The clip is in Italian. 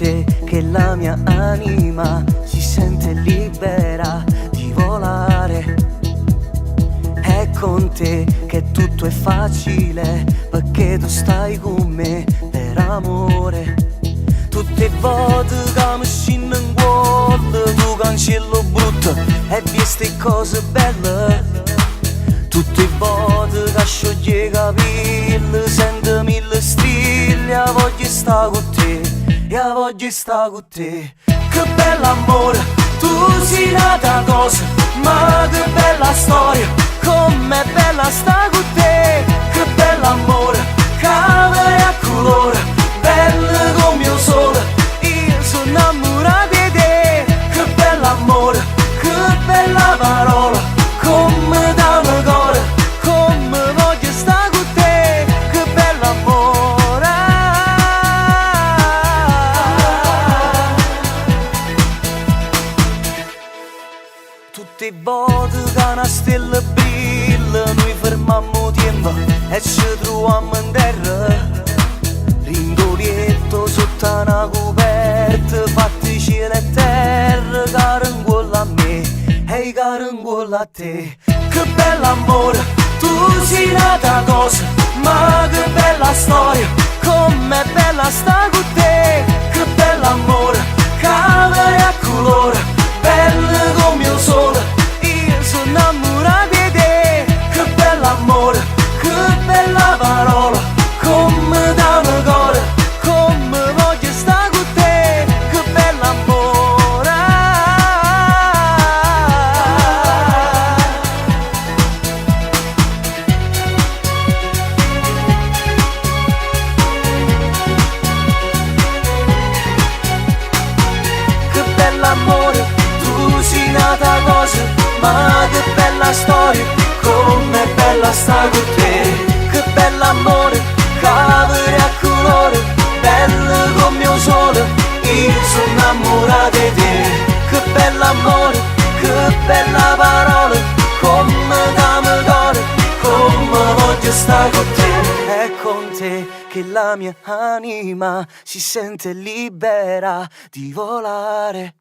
te che la mia anima si sente libera di volare. È con te che tutto è facile, perché tu stai con me per amore. Tutte volte che mi scinno in cuore, tu cancello brutto e queste cose belle. Tutte volte che scioglie i capelli, sento mille strilli, voglio stare con te, voglio stare con te. Che bell'amore, tu sei nata cosa, ma che bella storia, com'è bella stare con te. Che bell'amore, cavolo a colore, bello come il sole, io sono innamorato di te. Che bell'amore, che bella parola, come da me cuore, come voglio stare con te. Che bell'amore. Tutte volte che una stella brilla, noi fermammo tempo e ci troviamo in terra. Rindolietto sotto una coperta, fatti cielo e terra, caranguola a me e caranguola a te. Che bell'amore, tu sei nata cosa, ma che bella storia, com'è bella sta con te. Che bell'amore, cavolo a colore, bello come il sole, io sono innamorato di te. Che bell'amore, che bella parola, come da me cuore, come voglio stare con te. Che bell'amore. Che bell'amore, tu sei nata cosa, ma che bella storia, com'è bella stare con te. Che bell'amore, cavolo a colore, bello come il sole, io sono innamorato di te. Che bell'amore, che bella parola, come da me cuore, come voglio stare con te. È con te che la mia anima si sente libera di volare.